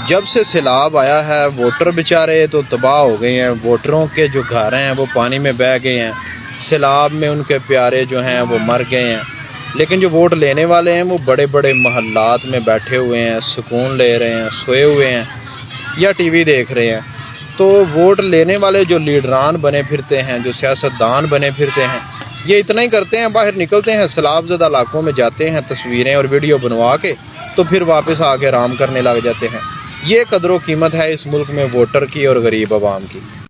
जब से सैलाब आया है वोटर बेचारे तो तबाह हो गए हैं। वोटरों के जो घर हैं वो पानी में बह गए हैं। सैलाब में उनके प्यारे जो हैं वो मर गए हैं। लेकिन जो वोट लेने वाले हैं वो बड़े बड़े महल्लात में बैठे हुए हैं, सुकून ले रहे हैं, सोए हुए हैं या टीवी देख रहे हैं। तो वोट लेने वाले जो लीडरान बने फिरते हैं, जो सियासतदान बने फिरते हैं, ये इतना ही करते हैं, बाहर निकलते हैं, सैलाबज़दा इलाकों में जाते हैं, तस्वीरें और वीडियो बनवा के तो फिर वापस आके आराम करने लग जाते हैं। ये कदर व कीमत है इस मुल्क में वोटर की और गरीब आवाम की।